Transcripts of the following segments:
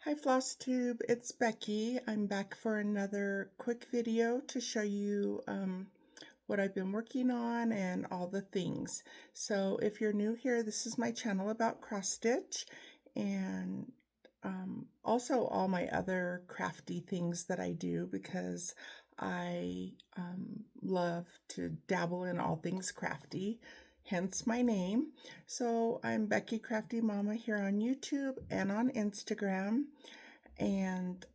Hi Flosstube, it's Becky. I'm back for another quick video to show you what I've been working on and all the things. So if you're new here, this is my channel about cross stitch and also all my other crafty things that I do because I love to dabble in all things crafty, hence my name. So I'm Becky Crafty Mama here on YouTube and on Instagram. And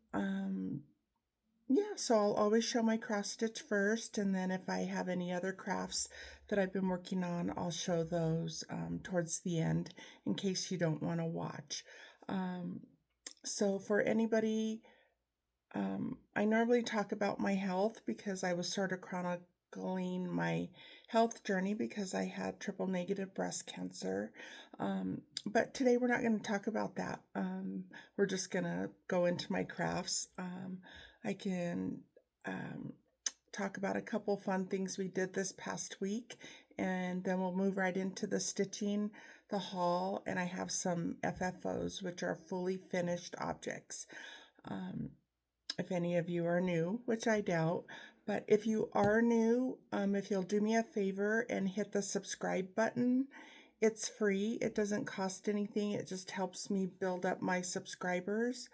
yeah, so I'll always show my cross stitch first, and then if I have any other crafts that I've been working on, I'll show those towards the end in case you don't want to watch. So for anybody, I normally talk about my health because I was sort of chronicling my health journey because I had triple negative breast cancer. But today we're not going to talk about that. We're just going to go into my crafts. I can talk about a couple fun things we did this past week, and then we'll move right into the stitching, the haul, and I have some FFOs, which are fully finished objects. If any of you are new, which I doubt, but if you are new, if you'll do me a favor and hit the subscribe button, it's free. It doesn't cost anything. It just helps me build up my subscribers.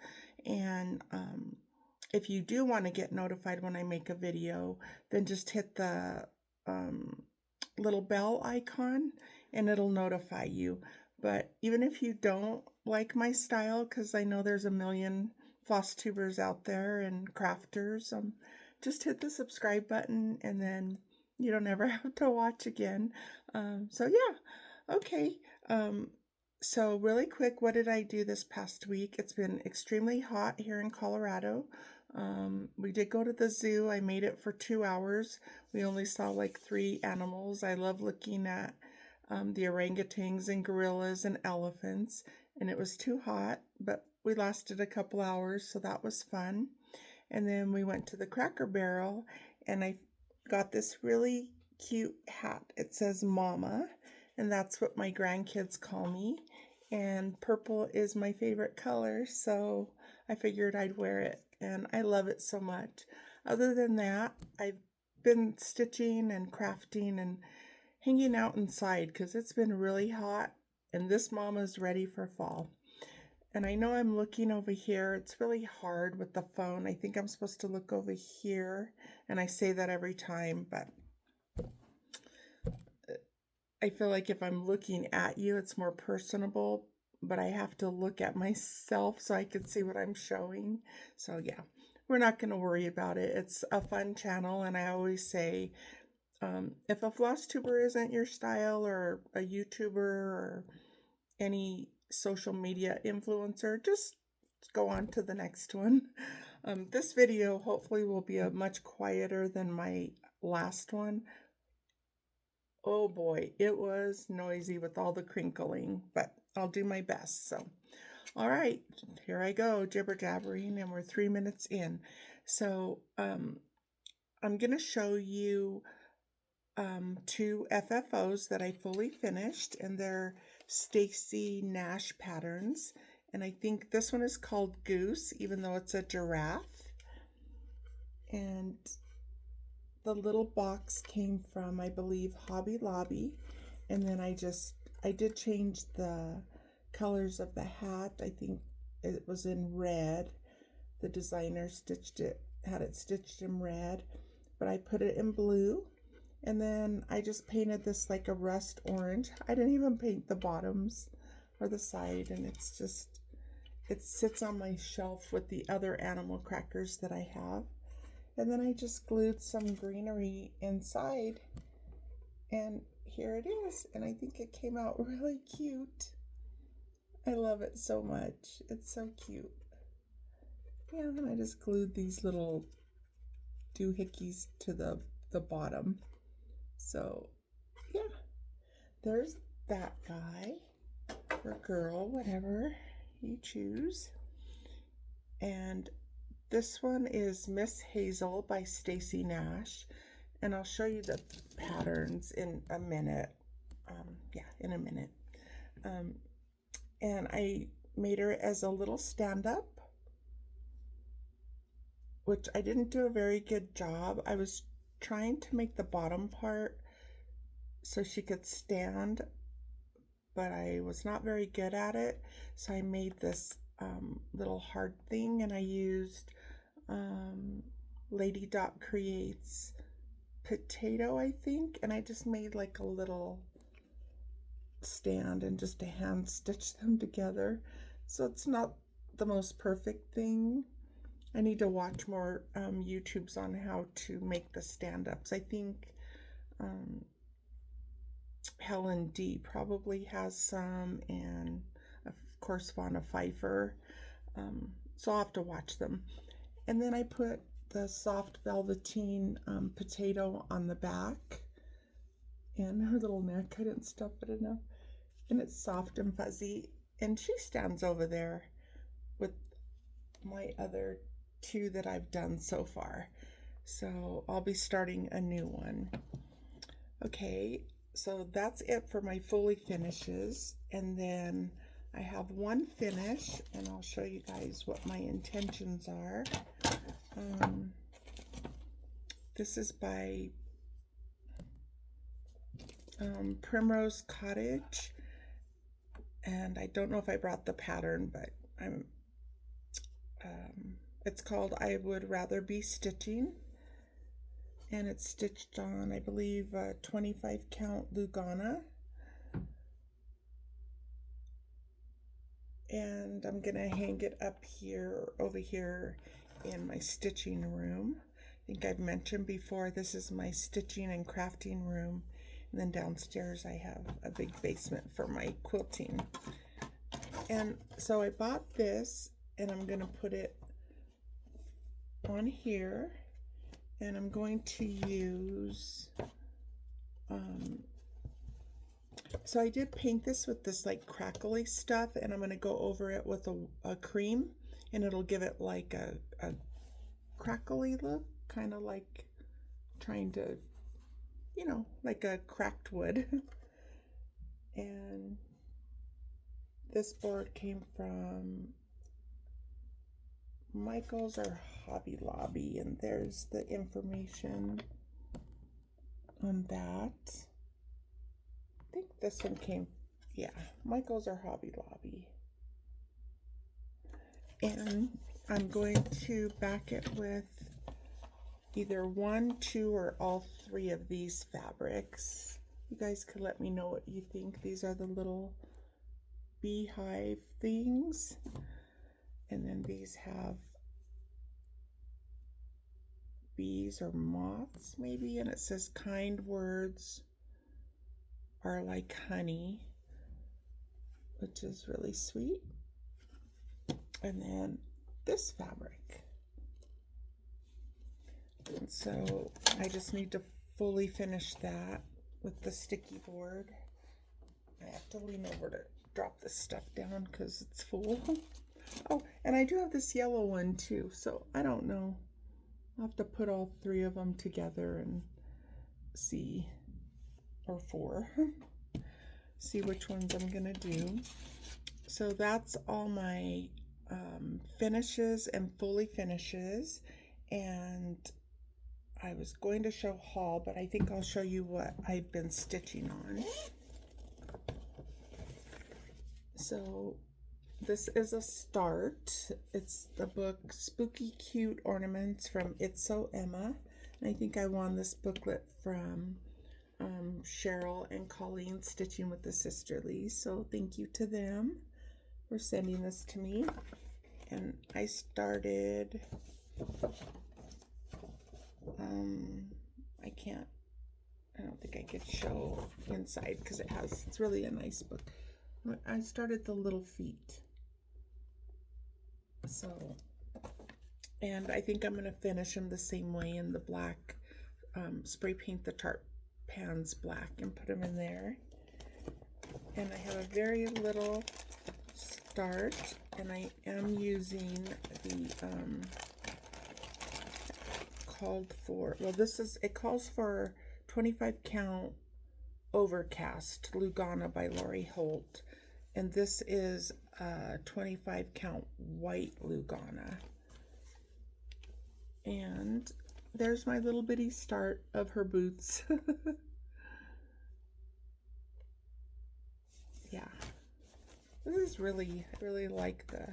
And if you do want to get notified when I make a video, then just hit the little bell icon and it'll notify you. But even if you don't like my style, because I know there's a million Flosstubers out there and crafters, just hit the subscribe button and then you don't ever have to watch again. So yeah, okay. So really quick, what did I do this past week? It's been extremely hot here in Colorado. We did go to the zoo. I made it for 2 hours. We only saw like 3 animals. I love looking at the orangutans and gorillas and elephants, and it was too hot, but we lasted a couple hours, so that was fun. And then we went to the Cracker Barrel, and I got this really cute hat. It says Mama, and that's what my grandkids call me. And purple is my favorite color, so I figured I'd wear it, and I love it so much. Other than that, I've been stitching and crafting and hanging out inside because it's been really hot, and this Mama's ready for fall. And I know I'm looking over here. It's really hard with the phone. I think I'm supposed to look over here, and I say that every time, but I feel like if I'm looking at you, it's more personable, but I have to look at myself so I can see what I'm showing. So yeah, we're not going to worry about it. It's a fun channel, and I always say, if a Flosstuber isn't your style, or a YouTuber, or any social media influencer, just go on to the next one. This video hopefully will be a much quieter than my last one. Oh boy, it was noisy with all the crinkling, but I'll do my best. So, all right, here I go, jibber jabbering, and we're 3 minutes in. So, I'm going to show you 2 FFOs that I fully finished, and they're Stacy Nash patterns. And I think this one is called Goose, even though it's a giraffe. And the little box came from, I believe, Hobby Lobby. And then I did change the colors of the hat. I think it was in red. The designer had it stitched in red, but I put it in blue. And then I just painted this like a rust orange. I didn't even paint the bottoms or the side, and it sits on my shelf with the other animal crackers that I have. And then I just glued some greenery inside, and here it is. And I think it came out really cute. I love it so much. It's so cute. Yeah, and I just glued these little doohickeys to the bottom. So yeah, there's that guy or girl, whatever you choose. And this one is Miss Hazel by Stacy Nash, and I'll show you the patterns in a minute. In a minute. And I made her as a little stand-up, which I didn't do a very good job. I was trying to make the bottom part so she could stand, but I was not very good at it. So I made this little hard thing, and I used Lady Dot Creates potato, I think, and I just made like a little stand and just a hand stitch them together. So it's not the most perfect thing. I need to watch more YouTubes on how to make the stand-ups. I think Helen D probably has some, and of course Fauna Pfeiffer. So I'll have to watch them. And then I put the soft velveteen potato on the back and her little neck. I didn't stuff it enough. And it's soft and fuzzy. And she stands over there with my other two that I've done so far. So I'll be starting a new one. Okay, so that's it for my fully finishes. And then I have one finish, and I'll show you guys what my intentions are. This is by Primrose Cottage, and I don't know if I brought the pattern, but it's called I Would Rather Be Stitching, and it's stitched on, I believe, 25 count Lugana. And I'm gonna hang it up here, over here in my stitching room. I think I've mentioned before, this is my stitching and crafting room. And then downstairs I have a big basement for my quilting. And so I bought this, and I'm gonna put it on here, and I'm going to use so I did paint this with this like crackly stuff, and I'm going to go over it with a cream, and it'll give it like a crackly look, kind of like trying to, you know, like a cracked wood. And this board came from Michael's or Hobby Lobby, and there's the information on that. I think this one came, yeah, Michael's or Hobby Lobby. And I'm going to back it with either 1, 2, or all 3 of these fabrics. You guys could let me know what you think. These are the little beehive things. And then these have bees or moths maybe, and it says kind words are like honey, which is really sweet. And then this fabric. And so I just need to fully finish that with the sticky board. I have to lean over to drop this stuff down because it's full. Oh, and I do have this yellow one too, so I don't know. I'll have to put all 3 of them together and see, or 4, see which ones I'm gonna do. So that's all my finishes and fully finishes, and I was going to show haul, but I think I'll show you what I've been stitching on. So this is a start. It's the book Spooky Cute Ornaments from It's So Emma. And I think I won this booklet from Cheryl and Colleen Stitching with the Sisterlies. So thank you to them for sending this to me. And I started, I don't think I could show inside because it's really a nice book. I started the little feet. So, and I think I'm going to finish them the same way in the black, spray paint the tart pans black and put them in there. And I have a very little start, and I am using the called for, well, it calls for 25 count Overcast Lugana by Lori Holt, and this is 25 count white Lugana. And there's my little bitty start of her boots. Yeah, this is really, I really like the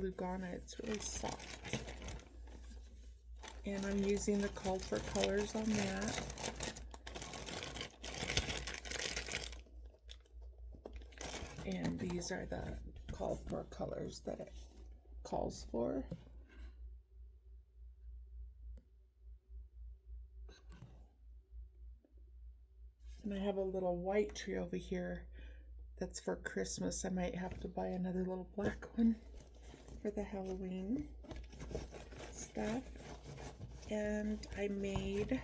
Lugana. It's really soft. And I'm using the called for colors on that. And these are the called for colors that it calls for. And I have a little white tree over here that's for Christmas. I might have to buy another little black one for the Halloween stuff. And I made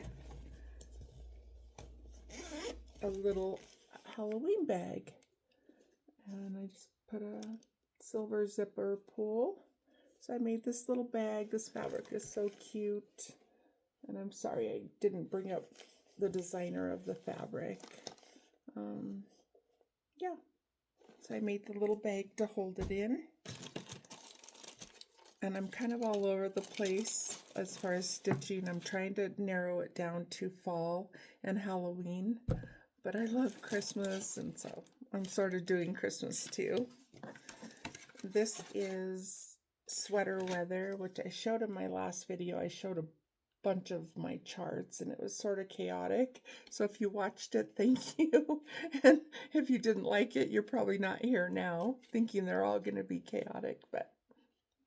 a little Halloween bag. And I just put a silver zipper pull. So I made this little bag. This fabric is so cute. And I'm sorry I didn't bring up the designer of the fabric. Yeah. So I made the little bag to hold it in. And I'm kind of all over the place as far as stitching. I'm trying to narrow it down to fall and Halloween. But I love Christmas, and so I'm sort of doing Christmas too. This is sweater weather, which I showed in my last video. I showed a bunch of my charts, and it was sort of chaotic. So if you watched it, thank you. And if you didn't like it, you're probably not here now thinking they're all going to be chaotic, but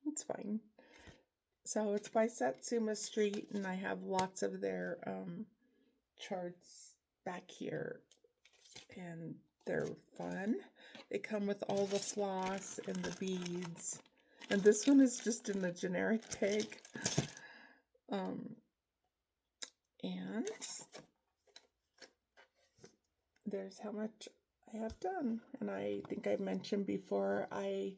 it's fine. So it's by Satsuma Street, and I have lots of their charts back here, and they're fun. They come with all the floss and the beads, and this one is just in the generic bag. And there's how much I have done. And I think I mentioned before, I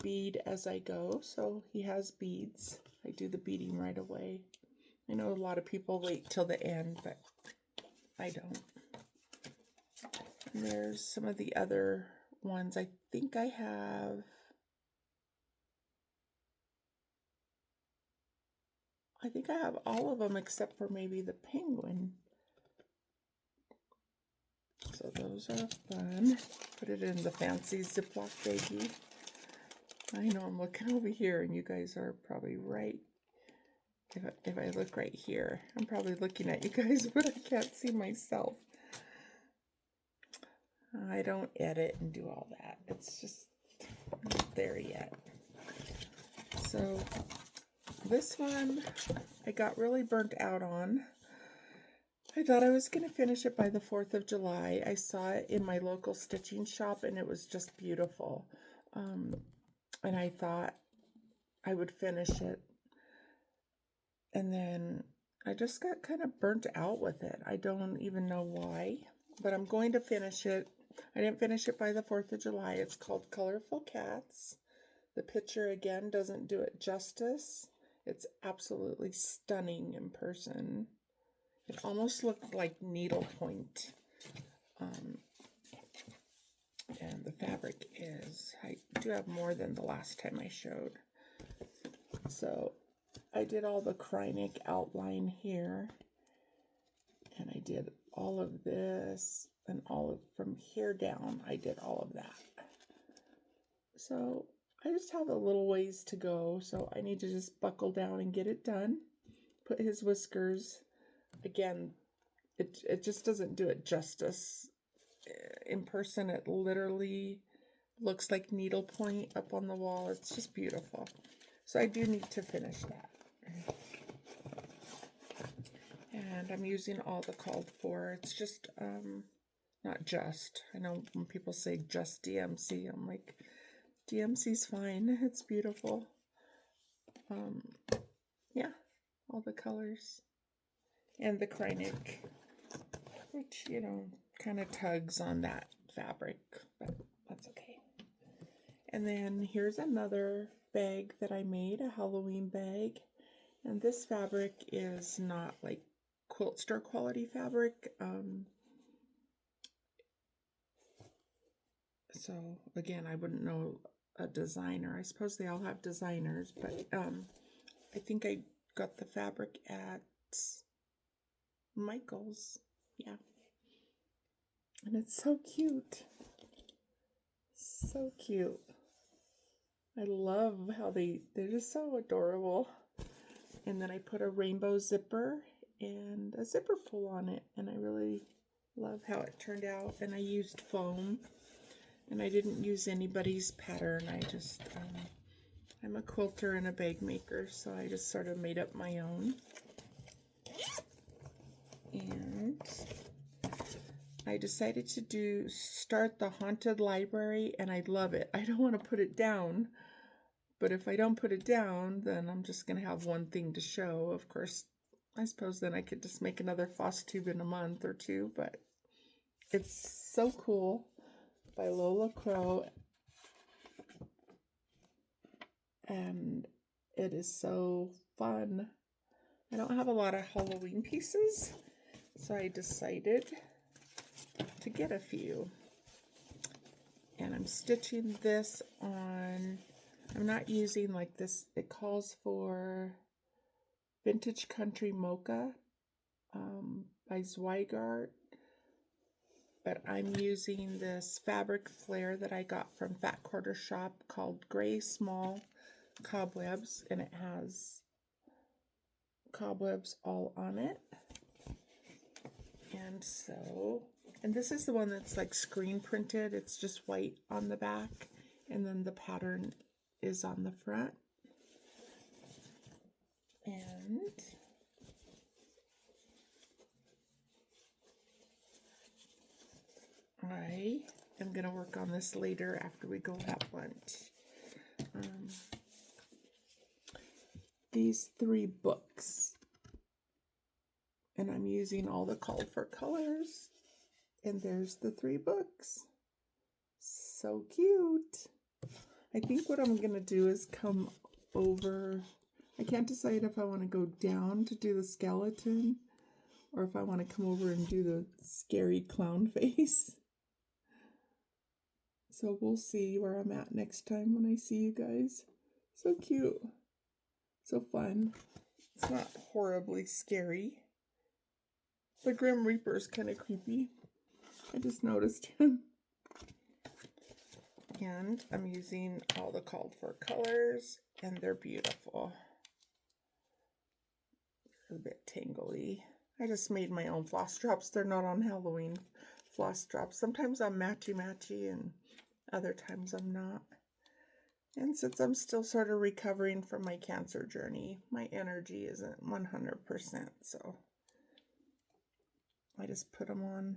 bead as I go, so he has beads. I do the beading right away. I know a lot of people wait till the end, but I don't. And there's some of the other ones. I think I have all of them except for maybe the penguin. So those are fun. Put it in the fancy Ziploc baggie. I know I'm looking over here and you guys are probably right. If I look right here, I'm probably looking at you guys, but I can't see myself. I don't edit and do all that. It's just not there yet. So this one I got really burnt out on. I thought I was going to finish it by the 4th of July. I saw it in my local stitching shop and it was just beautiful. And I thought I would finish it. And then I just got kind of burnt out with it. I don't even know why, but I'm going to finish it. I didn't finish it by the 4th of July. It's called Colorful Cats. The picture, again, doesn't do it justice. It's absolutely stunning in person. It almost looked like needlepoint. And the fabric is, I do have more than the last time I showed. So I did all the Krynic outline here. And I did all of this and all of from here down. I did all of that. So I just have a little ways to go. So I need to just buckle down and get it done. Put his whiskers. Again, it just doesn't do it justice. In person, it literally looks like needlepoint up on the wall. It's just beautiful. So I do need to finish that. And I'm using all the called for. It's just, not just. I know when people say just DMC, I'm like, DMC's fine. It's beautiful. Yeah, all the colors. And the Krynic, which, you know, kind of tugs on that fabric, but that's okay. And then here's another bag that I made, a Halloween bag. And this fabric is not like quilt store quality fabric. So again, I wouldn't know a designer. I suppose they all have designers, but I think I got the fabric at Michael's. Yeah. And it's so cute. So cute. I love how they're just so adorable. And then I put a rainbow zipper and a zipper pull on it, and I really love how it turned out. And I used foam, and I didn't use anybody's pattern. I just I'm a quilter and a bag maker, so I just sort of made up my own. And I decided to start the haunted library, and I love it. I don't want to put it down, but if I don't put it down, then I'm just going to have one thing to show. Of course, I suppose then I could just make another Flosstube in a month or two, but it's so cool, by Lola Crow, and it is so fun. I don't have a lot of Halloween pieces, so I decided to get a few. And I'm stitching this on, I'm not using like this, it calls for Vintage Country Mocha by Zweigart, but I'm using this fabric flare that I got from Fat Quarter Shop called Gray Small Cobwebs, and it has cobwebs all on it. And this is the one that's like screen printed. It's just white on the back, and then the pattern is on the front. And I am going to work on this later after we go have lunch. These 3 books, and I'm using all the called for colors, and there's the 3 books. So cute. I think what I'm going to do is come over, I can't decide if I want to go down to do the skeleton or if I want to come over and do the scary clown face. So we'll see where I'm at next time when I see you guys. So cute. So fun. It's not horribly scary. The Grim Reaper is kind of creepy. I just noticed him. And I'm using all the called for colors, and they're beautiful. They're a bit tangly. I just made my own floss drops. They're not on Halloween floss drops. Sometimes I'm matchy-matchy, and other times I'm not. And since I'm still sort of recovering from my cancer journey, my energy isn't 100%, so I just put them on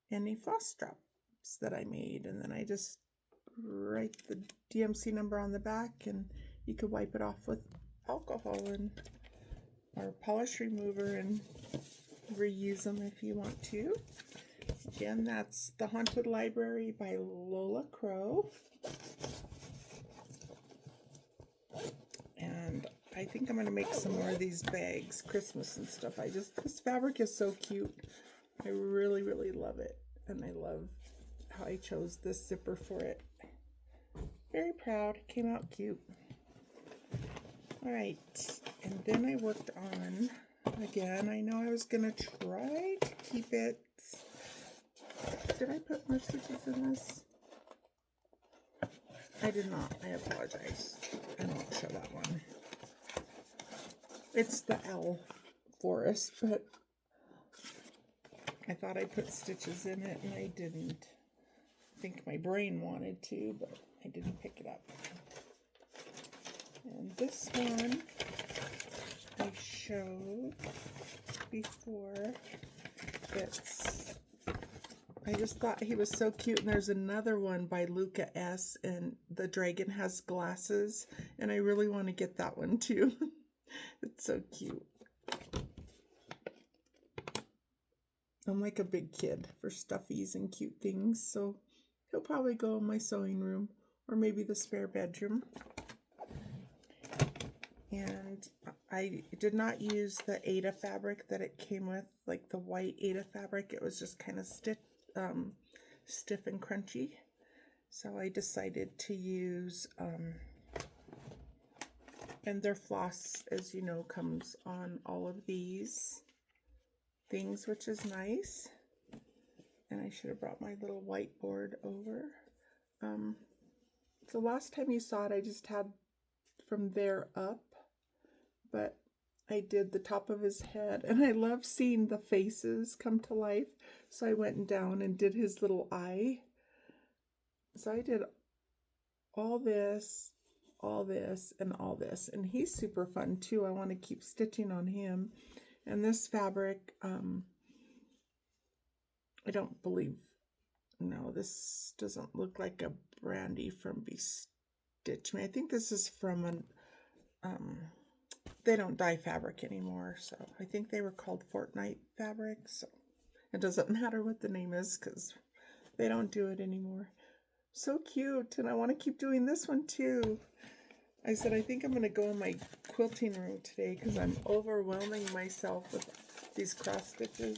any floss drops that I made, and then I just write the DMC number on the back, and you could wipe it off with alcohol and or polish remover and reuse them if you want to. Again, that's The Haunted Library by Lola Crow. And I think I'm going to make some more of these bags, Christmas and stuff. This fabric is so cute. I really, really love it. And I love how I chose this zipper for it. Very proud. Came out cute. Alright. And then I worked on, again, I know I was going to try to keep it. Did I put more stitches in this? I did not. I apologize. I won't show that one. It's the L Forest, but I thought I put stitches in it, and I didn't. I think my brain wanted to, but I didn't pick it up. And this one I showed before. I just thought he was so cute, and there's another one by Luca S, and the dragon has glasses, and I really want to get that one too. It's so cute. I'm like a big kid for stuffies and cute things, so he'll probably go in my sewing room or maybe the spare bedroom. And I did not use the Ada fabric that it came with, like the white Ada fabric. It was just kind of stiff and crunchy. So I decided to use And their floss, as you know, comes on all of these things, which is nice. And I should have brought my little whiteboard over. So last time you saw it, I just had from there up, but I did the top of his head, and I love seeing the faces come to life. So I went down and did his little eye. So I did all this, and all this, and he's super fun too. I want to keep stitching on him. And this fabric, I don't believe, no, this doesn't look like a Brandy from Stitch Me. I think this is from an, they don't dye fabric anymore, so I think they were called Fortnite fabric, so it doesn't matter what the name is because they don't do it anymore. So cute, and I want to keep doing this one too. I said I think I'm going to go in my quilting room today because I'm overwhelming myself with these cross stitches,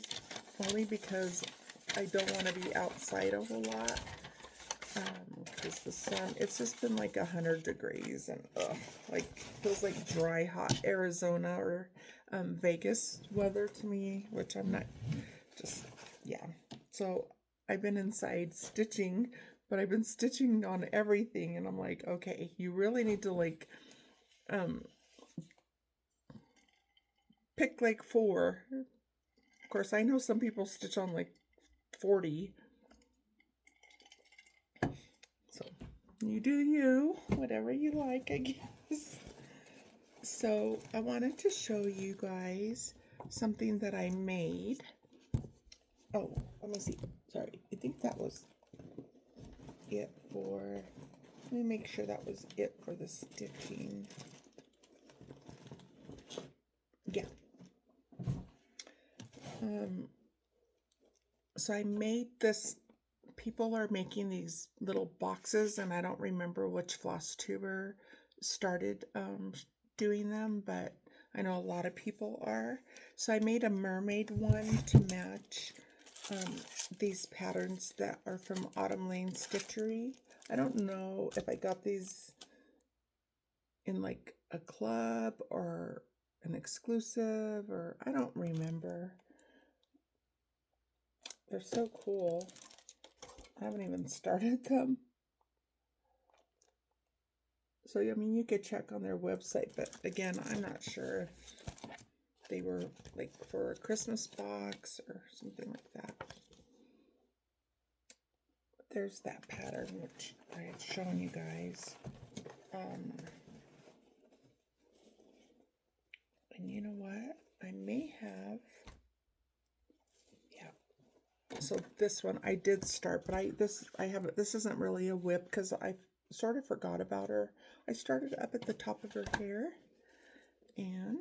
only because I don't want to be outside a whole lot. Because the sun, it's just been like 100 degrees and like feels like dry, hot Arizona or Vegas weather to me, which I'm not, just, yeah. So I've been inside stitching, but I've been stitching on everything, and I'm like, okay, you really need to like pick like 4. Of course, I know some people stitch on like 40. So you do you, whatever you like, I guess. So I wanted to show you guys something that I made. Oh, let me see. Sorry, I think that was it for, let me make sure that was it for the stitching. Yeah. So I made this, people are making these little boxes, and I don't remember which Flosstuber started doing them, but I know a lot of people are. So I made a mermaid one to match these patterns that are from Autumn Lane Stitchery. I don't know if I got these in like a club or an exclusive, or I don't remember. They're so cool. I haven't even started them. So, I mean, you could check on their website, but again, I'm not sure if they were like for a Christmas box or something like that. There's that pattern, which I had shown you guys. And you know what? I may have, yeah. So this one I did start, but this isn't really a whip because I sort of forgot about her. I started up at the top of her hair, and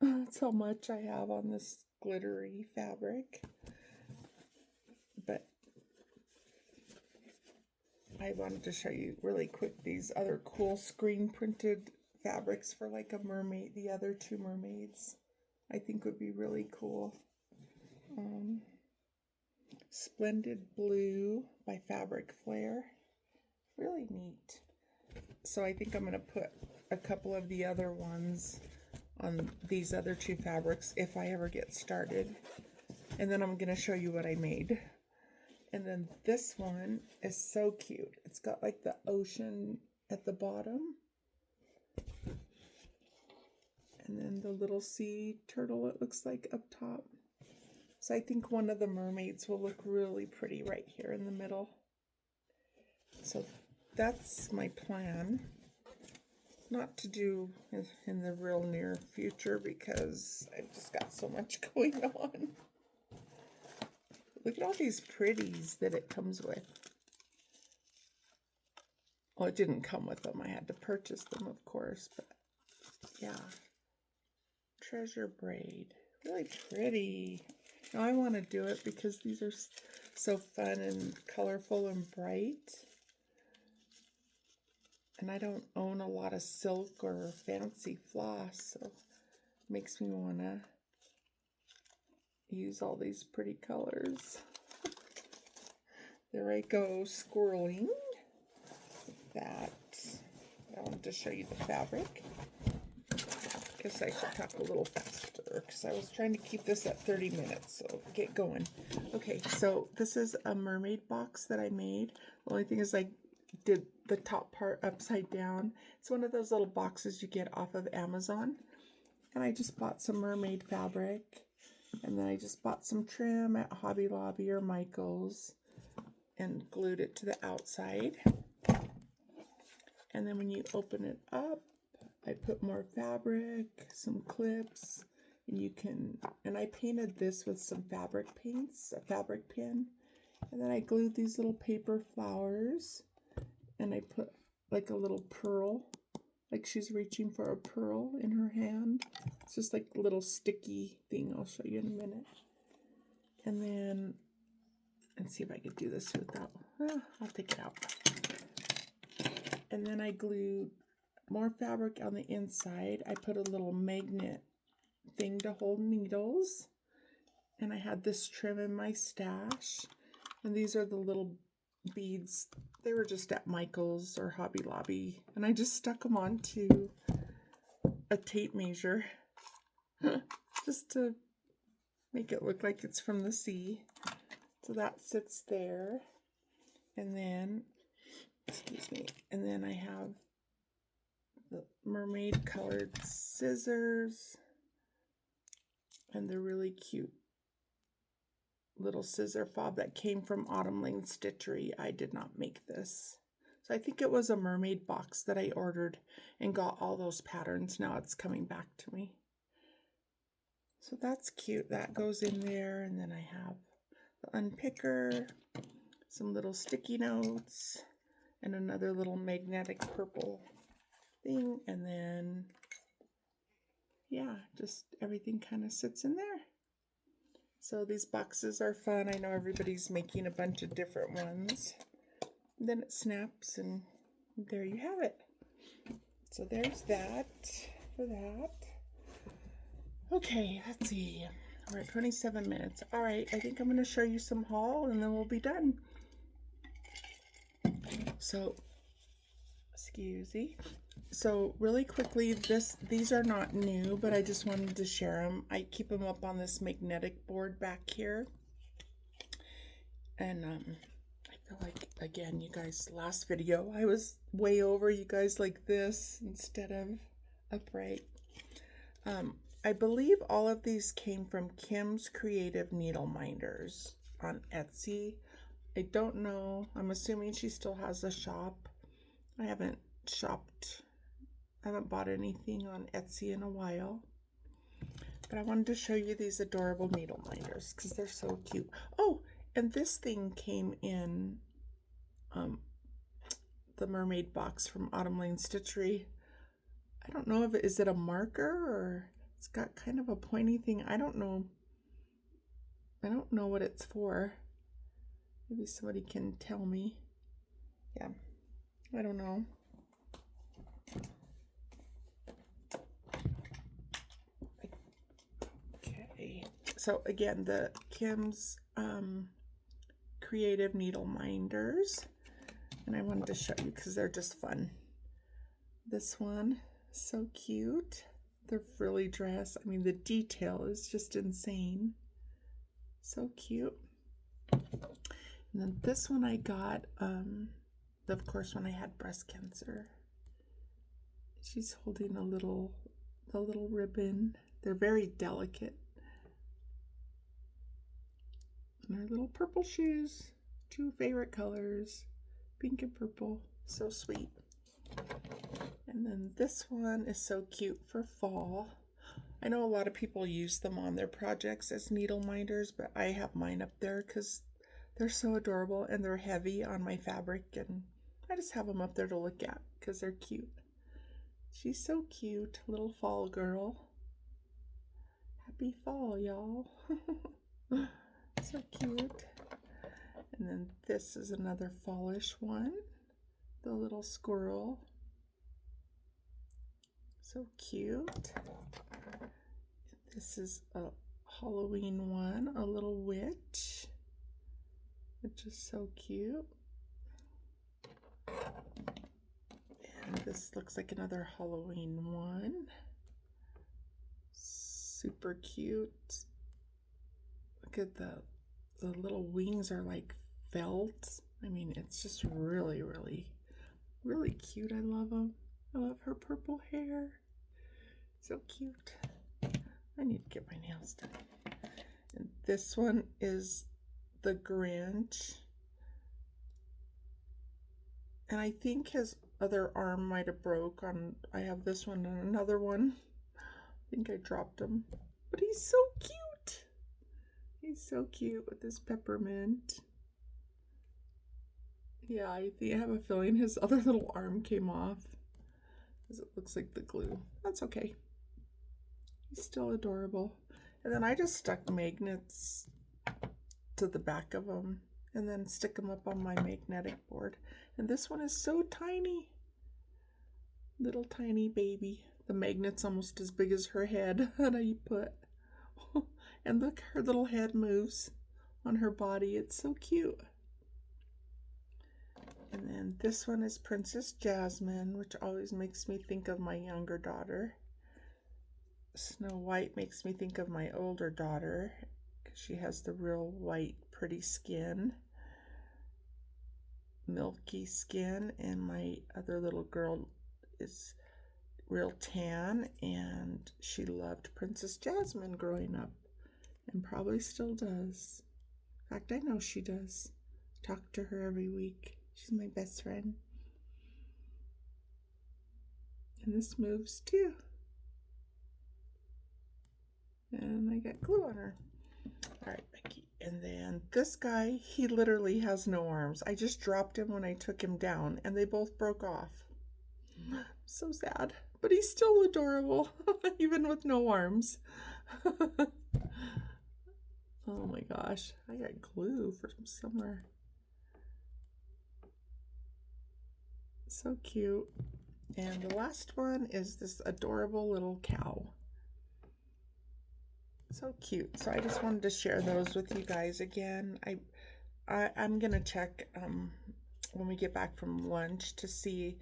that's how much I have on this glittery fabric. But I wanted to show you really quick these other cool screen printed fabrics for like a mermaid. The other 2 mermaids I think would be really cool. Splendid Blue by Fabric Flare. Really neat. So I think I'm going to put a couple of the other ones on these other 2 fabrics if I ever get started. And then I'm going to show you what I made. And then this one is so cute. It's got like the ocean at the bottom. And then the little sea turtle, it looks like, up top. So I think one of the mermaids will look really pretty right here in the middle. So that's my plan. Not to do in the real near future because I've just got so much going on. Look at all these pretties that it comes with. Well, it didn't come with them. I had to purchase them, of course, but yeah. Treasure braid. Really pretty. Now I want to do it because these are so fun and colorful and bright. And I don't own a lot of silk or fancy floss, so it makes me want to use all these pretty colors. There I go, squirreling. That. I want to show you the fabric. Guess I should talk a little faster because I was trying to keep this at 30 minutes, so get going. Okay, so this is a mermaid box that I made. The only thing is I did the top part upside down. It's one of those little boxes you get off of Amazon. And I just bought some mermaid fabric. And then I just bought some trim at Hobby Lobby or Michael's and glued it to the outside. And then when you open it up, I put more fabric, some clips, and you can, and I painted this with some fabric paints, a fabric pen, and then I glued these little paper flowers, and I put like a little pearl, like she's reaching for a pearl in her hand. It's just like a little sticky thing. I'll show you in a minute. And then, let's see if I could do this without, I'll take it out. And then I glued more fabric on the inside. I put a little magnet thing to hold needles. And I had this trim in my stash. And these are the little beads. They were just at Michael's or Hobby Lobby. And I just stuck them onto a tape measure. Just to make it look like it's from the sea. So that sits there. And then, excuse me, and then I have the mermaid colored scissors and the really cute little scissor fob that came from Autumn Lane Stitchery. I did not make this. So I think it was a mermaid box that I ordered and got all those patterns. Now it's coming back to me. So that's cute. That goes in there. And then I have the unpicker, some little sticky notes, and another little magnetic purple thing. And then, yeah, just everything kind of sits in there. So these boxes are fun. I know everybody's making a bunch of different ones. And then it snaps and there you have it. So there's that for that. Okay, let's see. We're at 27 minutes. All right, I think I'm going to show you some haul and then we'll be done. So, excuse me. So really quickly, these are not new, but I just wanted to share them. I keep them up on this magnetic board back here. And I feel like, again, you guys, last video, I was way over you guys like this instead of upright. I believe all of these came from Kim's Creative Needleminders on Etsy. I don't know. I'm assuming she still has a shop. I haven't shopped. I haven't bought anything on Etsy in a while. But I wanted to show you these adorable needleminders because they're so cute. Oh, and this thing came in the mermaid box from Autumn Lane Stitchery. I don't know if is it a marker or it's got kind of a pointy thing. I don't know. I don't know what it's for. Maybe somebody can tell me. Yeah, I don't know. Okay, so again, the Kim's Creative Needleminders, and I wanted to show you because they're just fun. This one, so cute. The frilly dress. I mean, the detail is just insane. So cute. And then this one I got, of course, when I had breast cancer. She's holding the little ribbon. They're very delicate. And her little purple shoes. 2 favorite colors, pink and purple. So sweet. And then this one is so cute for fall. I know a lot of people use them on their projects as needle minders, but I have mine up there because they're so adorable and they're heavy on my fabric, and I just have them up there to look at because they're cute. She's so cute, little fall girl. Happy fall, y'all. So cute. And then this is another fallish one. The little squirrel. So cute. This is a Halloween one, a little witch, which is so cute. And This looks like another Halloween one. Super cute. Look at the little wings are like felt. I mean, it's just really, really, really cute. I love them. I love her purple hair. So cute. I need to get my nails done. And this one is the Grinch. And I think his other arm might have broke on, I have this one and another one. I think I dropped him. But he's so cute. He's so cute with his peppermint. Yeah, I have a feeling his other little arm came off, because it looks like the glue. That's okay. He's still adorable. And then I just stuck magnets to the back of them and then stick them up on my magnetic board. And this one is so tiny. Little tiny baby. The magnet's almost as big as her head that I put. And look, her little head moves on her body. It's so cute. And then this one is Princess Jasmine, which always makes me think of my younger daughter. Snow White makes me think of my older daughter, because she has the real white, pretty skin. Milky skin, and my other little girl is real tan, and she loved Princess Jasmine growing up, and probably still does. In fact, I know she does. Talk to her every week. She's my best friend. And this moves too. And I got glue on her. All right, Becky. And then this guy, he literally has no arms. I just dropped him when I took him down, and they both broke off. So sad. But he's still adorable, even with no arms. Oh my gosh. I got glue from somewhere. So cute. And the last one is this adorable little cow. So cute. So I just wanted to share those with you guys again. I'm gonna check when we get back from lunch to see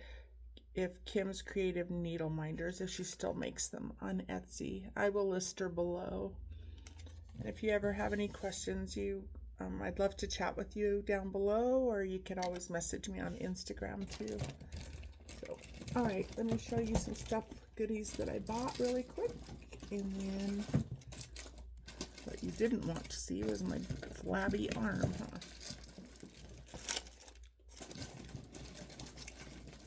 if Kim's Creative Needleminders, if she still makes them on Etsy. I will list her below. And if you ever have any questions, I'd love to chat with you down below, or you can always message me on Instagram too. So, all right, let me show you some stuff, goodies that I bought really quick. And then what you didn't want to see was my flabby arm, huh?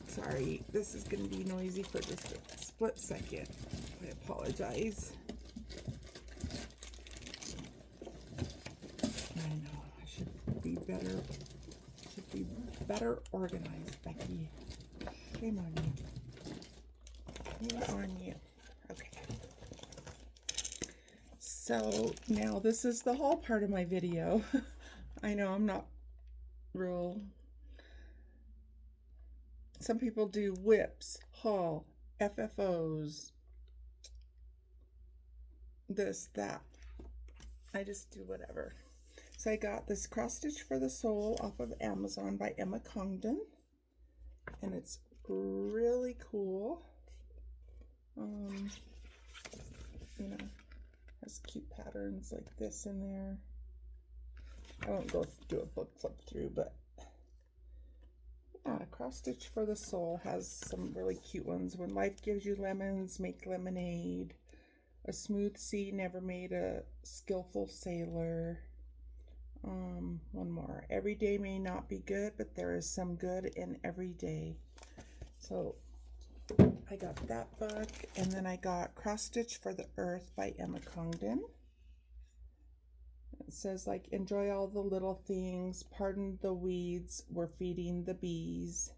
Sorry, this is going to be noisy for just a split second. I apologize. I know, I should be better organized, Becky. Shame on you. Shame on you. Okay. So now this is the haul part of my video. I know I'm not real. Some people do whips, haul, FFOs, this, that. I just do whatever. So I got this cross stitch for the soul off of Amazon by Emma Congdon, and it's really cool. You know, has cute patterns like this in there. I won't go do a flip through, but yeah, cross stitch for the soul has some really cute ones. When life gives you lemons, make lemonade. A smooth sea never made a skillful sailor. One more. Every day may not be good, but there is some good in every day. So I got that book, and then I got Cross Stitch for the Earth by Emma Congdon. It says, like, enjoy all the little things, pardon the weeds, we're feeding the bees.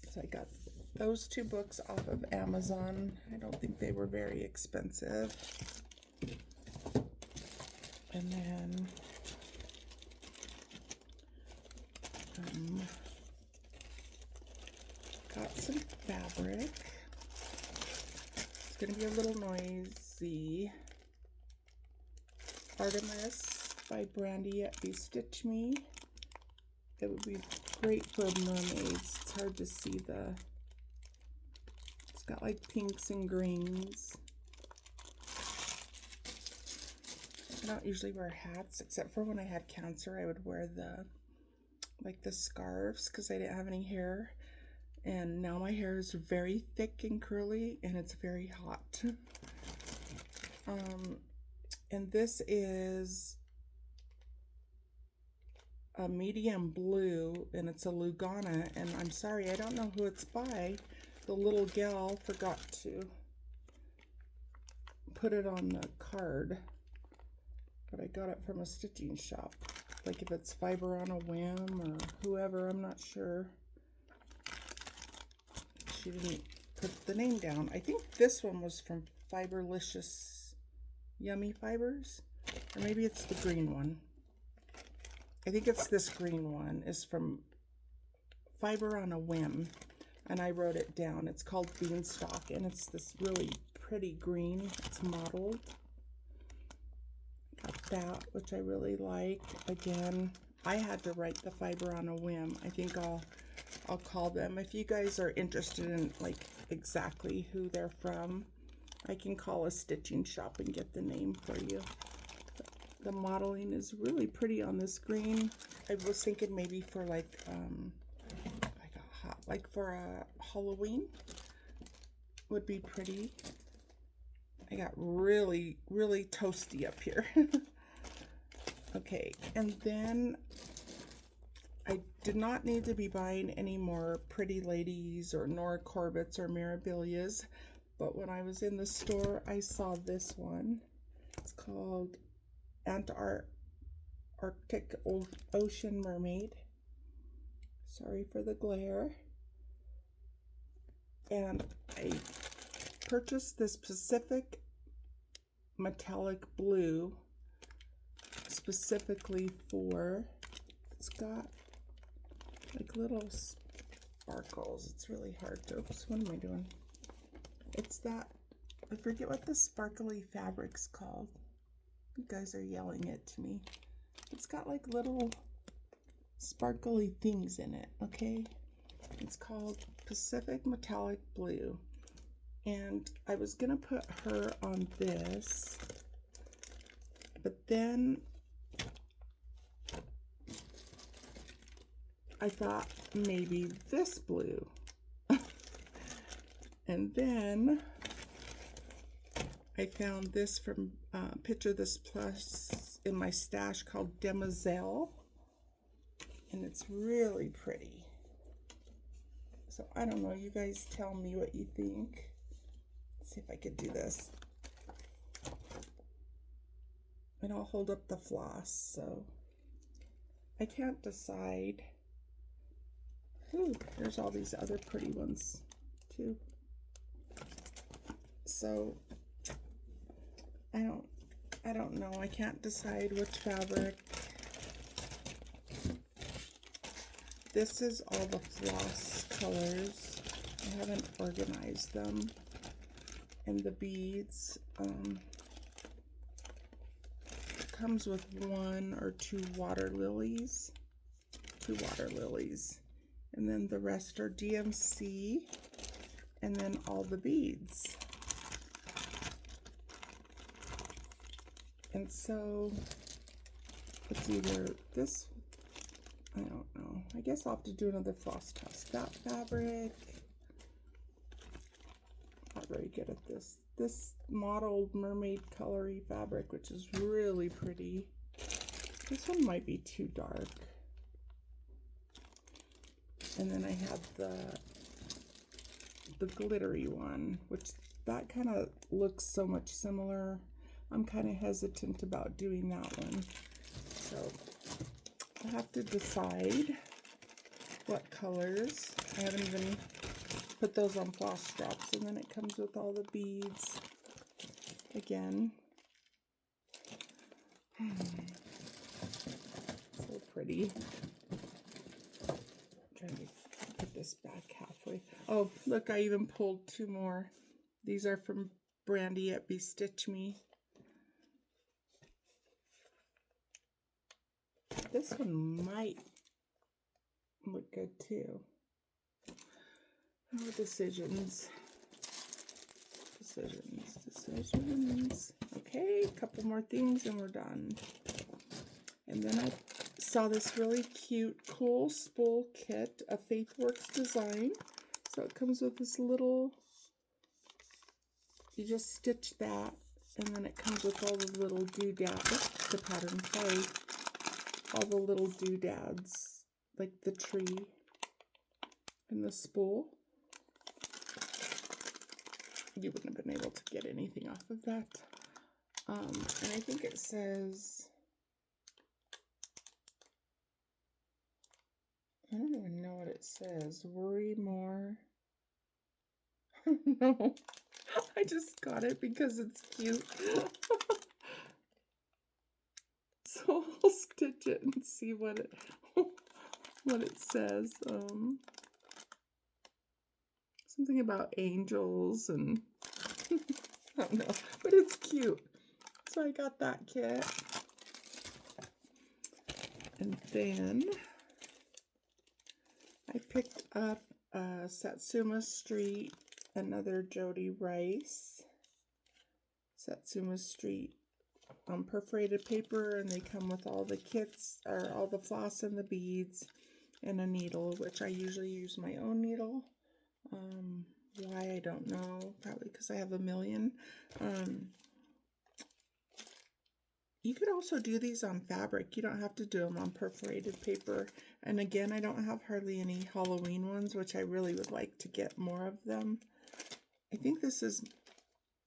So I got those two books off of Amazon. I don't think they were very expensive. And then got some fabric. It's going to be a little noisy. Artemis by Brandy at Stitch Me. It would be great for mermaids. It's hard to see it's got like pinks and greens. I don't usually wear hats, except for when I had cancer. I would wear the scarves because I didn't have any hair. And now my hair is very thick and curly, and it's very hot. And this is a medium blue, and it's a Lugana, and I'm sorry, I don't know who it's by. The little gal forgot to put it on the card, but I got it from a stitching shop. Like if it's Fiber on a Whim or whoever, I'm not sure. She didn't put the name down. I think this one was from Fiberlicious Yummy Fibers, or maybe it's the green one. I think it's this green one is from Fiber on a Whim, and I wrote it down. It's called Beanstalk, and it's this really pretty green. It's mottled. Got that, which I really like. Again, I had to write the Fiber on a Whim. I think I'll call them. If you guys are interested in like exactly who they're from, I can call a stitching shop and get the name for you. The modeling is really pretty on this green. I was thinking maybe for like for a Halloween would be pretty. I got really toasty up here. Okay, and then I did not need to be buying any more Pretty Ladies or Nora Corbett's or Mirabilias, but when I was in the store, I saw this one. It's called Arctic Ocean Mermaid. Sorry for the glare. And I purchased this Pacific metallic blue specifically for, it's got like little sparkles. It's really hard to, oops, what am I doing? It's that, I forget what the sparkly fabric's called. You guys are yelling it to me. It's got like little sparkly things in it, okay? It's called Pacific Metallic Blue. And I was gonna put her on this, but then I thought maybe this blue. And then I found this from Picture This Plus in my stash called Demoiselle, and it's really pretty. So I don't know, you guys tell me what you think. Let's see if I could do this. And I'll hold up the floss, so I can't decide. Ooh, there's all these other pretty ones too. So I don't know. I can't decide which fabric. This is all the floss colors. I haven't organized them. And the beads. Comes with 1 or 2 water lilies. 2 water lilies. And then the rest are DMC. And then all the beads. And so it's either this, I don't know. I guess I'll have to do another floss test. That fabric, not very good at this. This mottled mermaid colory fabric, which is really pretty. This one might be too dark. And then I have the glittery one, which that kind of looks so much similar. I'm kind of hesitant about doing that one. So I have to decide what colors. I haven't even put those on floss straps. And then it comes with all the beads again. So pretty. I'm trying to put this back halfway. Oh, look, I even pulled 2 more. These are from Brandy at Bestitch Me. This one look good too. Oh, decisions. Okay, a couple more things and we're done. And then I saw this really cute, cool spool kit, a Faithworks design. So it comes with this little, you just stitch that, and then it comes with all the little doodads, the pattern, sorry, all the little doodads, like the tree and the spool. You wouldn't have been able to get anything off of that. And I think it says, I don't even know what it says. Worry more. No, I just got it because it's cute. So I'll stitch it and see what it says. Something about angels and I don't know, but it's cute. So I got that kit. And then I picked up Satsuma Street, another Jody Rice. Satsuma Street perforated paper, and they come with all the kits, or all the floss and the beads, and a needle, which I usually use my own needle. Why, I don't know. Probably because I have a million. You could also do these on fabric. You don't have to do them on perforated paper. And again, I don't have hardly any Halloween ones, which I really would like to get more of them. I think this is,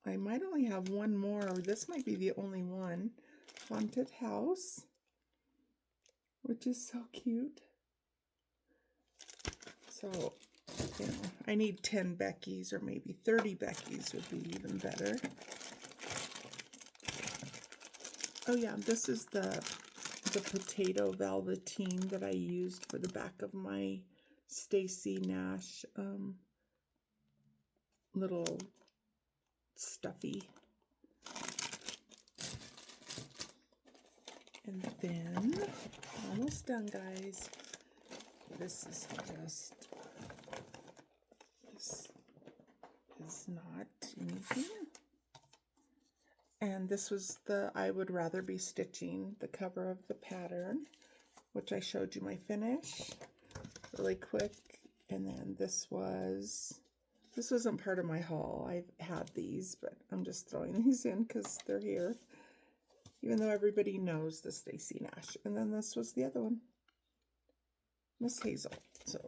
I might only have one more, or this might be the only one. Haunted House, which is so cute. So, you know, I need 10 Becky's, or maybe 30 Becky's would be even better. Oh yeah, this is the potato velveteen that I used for the back of my Stacy Nash little stuffy. And then, almost done, guys. This is not anything. And this was the I Would Rather Be Stitching, the cover of the pattern, which I showed you my finish really quick. And then this wasn't part of my haul. I've had these, but I'm just throwing these in because they're here, even though everybody knows the Stacy Nash. And then this was the other one, Miss Hazel. So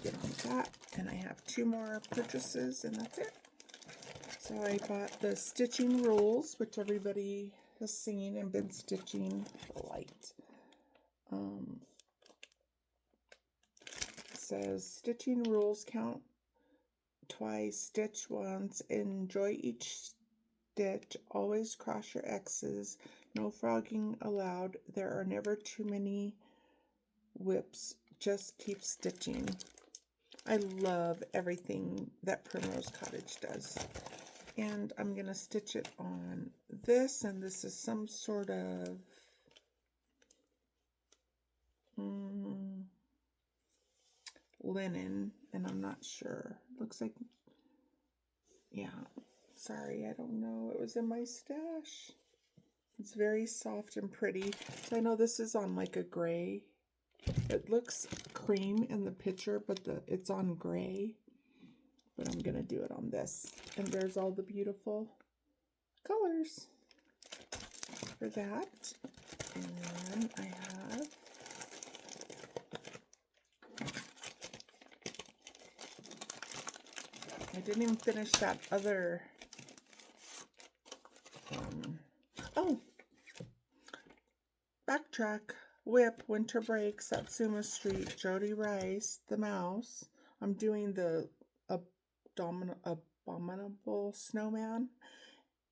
get on that. And I have 2 more purchases, and that's it. So I bought the Stitching Rules, which everybody has seen and been stitching light. It says Stitching Rules: count twice, stitch once, enjoy each stitch, always cross your X's, no frogging allowed, there are never too many whips, just keep stitching. I love everything that Primrose Cottage does. And I'm going to stitch it on this, and this is some sort of linen, and I'm not sure. Looks like, yeah, sorry, I don't know. It was in my stash. It's very soft and pretty. So I know this is on like a gray. It looks cream in the picture, but it's on gray. But I'm going to do it on this. And there's all the beautiful colors for that. And then I have I didn't even finish that other oh, backtrack. Whip, Winter Break, Satsuma Street, Jody Rice, The Mouse. I'm doing the Abominable Snowman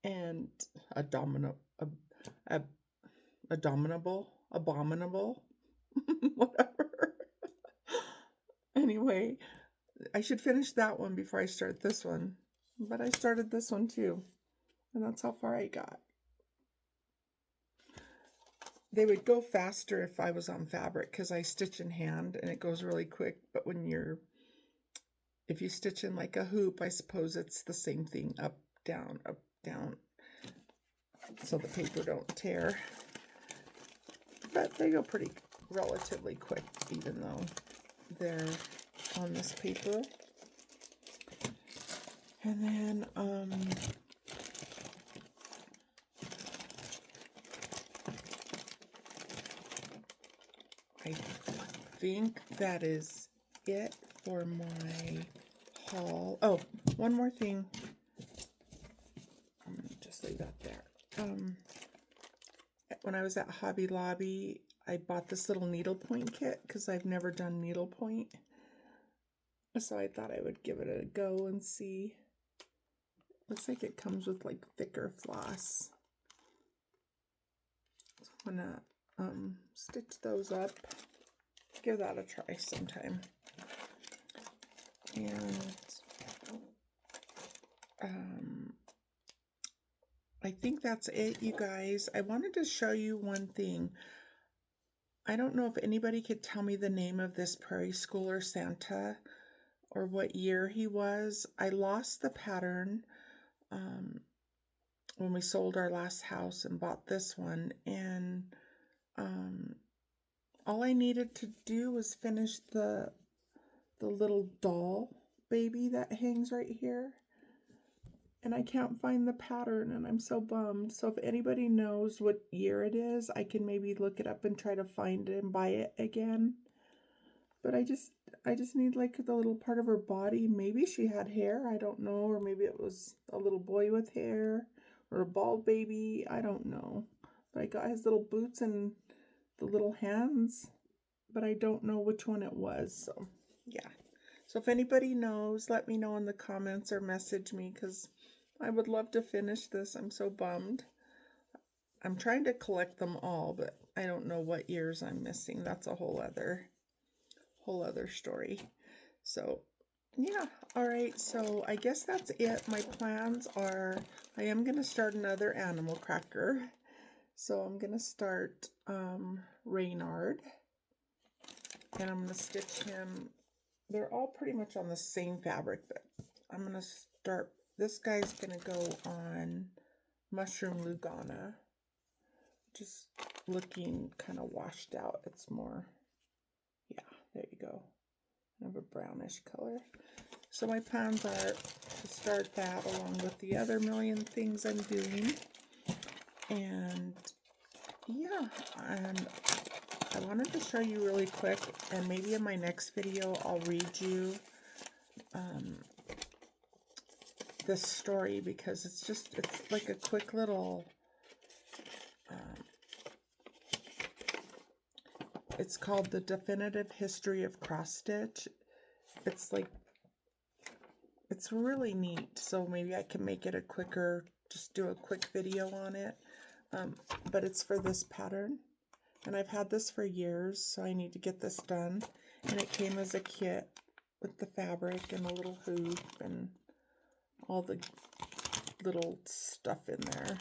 and Abominable, whatever. Anyway, I should finish that one before I start this one, but I started this one too, and that's how far I got. they would go faster if I was on fabric because I stitch in hand and it goes really quick. But if you stitch in like a hoop, I suppose it's the same thing, up, down, so the paper don't tear. But they go pretty relatively quick, even though they're on this paper. And then, I think that is it for my haul. Oh, one more thing. I'm gonna just leave that there. When I was at Hobby Lobby, I bought this little needlepoint kit because I've never done needlepoint. So I thought I would give it a go and see. Looks like it comes with like thicker floss. So I'm gonna stitch those up. Give that a try sometime. And I think that's it, you guys. I wanted to show you one thing. I don't know if anybody could tell me the name of this Prairie Schooler Santa or what year he was. I lost the pattern when we sold our last house and bought this one, and all I needed to do was finish the little doll baby that hangs right here, and I can't find the pattern, and I'm so bummed. So if anybody knows what year it is, I can maybe look it up and try to find it and buy it again. But I just need like the little part of her body. Maybe she had hair, I don't know, or maybe it was a little boy with hair or a bald baby, I don't know. But I got his little boots and the little hands, but I don't know which one it was. So yeah, so if anybody knows, let me know in the comments or message me, because I would love to finish this. I'm so bummed. I'm trying to collect them all, but I don't know what years I'm missing. That's a whole other story. So yeah, all right, so I guess that's it. My plans are, I am going to start another animal cracker. So I'm going to start Reynard, and I'm going to stitch him. They're all pretty much on the same fabric, but I'm going to start, this guy's going to go on Mushroom Lugana, just looking kind of washed out. It's more, yeah, there you go. I have a brownish color. So my plans are to start that along with the other million things I'm doing. And yeah, and I wanted to show you really quick, and maybe in my next video I'll read you this story, because it's like a quick little, it's called The Definitive History of Cross Stitch. It's like, it's really neat, so maybe I can make it a quicker, just do a quick video on it. But it's for this pattern, and I've had this for years, so I need to get this done. And it came as a kit with the fabric and a little hoop and all the little stuff in there.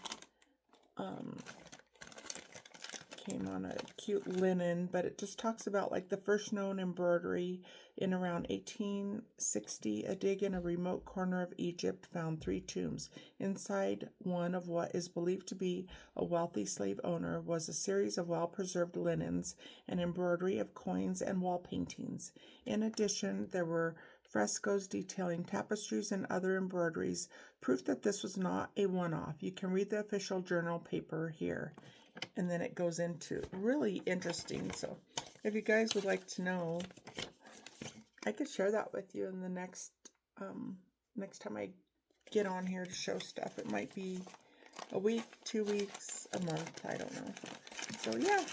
Came on a cute linen, but it just talks about like the first known embroidery in around 1860. A dig in a remote corner of Egypt found 3 tombs. Inside one of what is believed to be a wealthy slave owner was a series of well-preserved linens, and embroidery of coins and wall paintings. In addition, there were frescoes detailing tapestries and other embroideries, proof that this was not a one-off. You can read the official journal paper here. And then it goes into really interesting. So if you guys would like to know, I could share that with you in the next time I get on here to show stuff. It might be a week, 2 weeks, a month, I don't know. So yeah,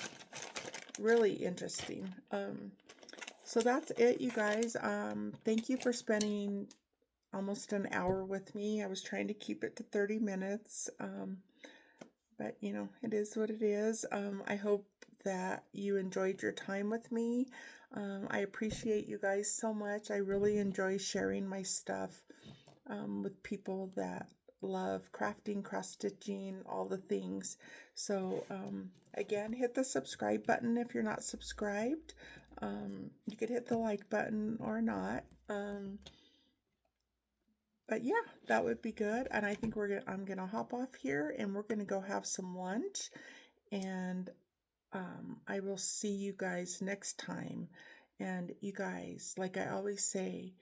really interesting. So that's it, you guys. Thank you for spending almost an hour with me. I was trying to keep it to 30 minutes. But, you know, it is what it is. I hope that you enjoyed your time with me. I appreciate you guys so much. I really enjoy sharing my stuff with people that love crafting, cross-stitching, all the things. So again, hit the subscribe button if you're not subscribed. You could hit the like button or not. But yeah, that would be good. And I think I'm gonna hop off here and we're gonna go have some lunch. And I will see you guys next time. And you guys, like I always say,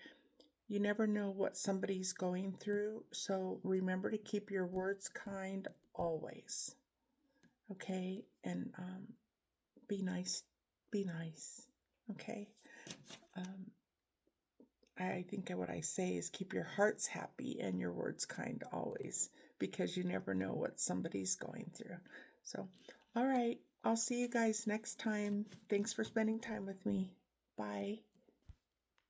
you never know what somebody's going through. So remember to keep your words kind always. Okay? And be nice. Be nice. Okay? Um, I think what I say is keep your hearts happy and your words kind always, because you never know what somebody's going through. So, all right, I'll see you guys next time. Thanks for spending time with me. Bye.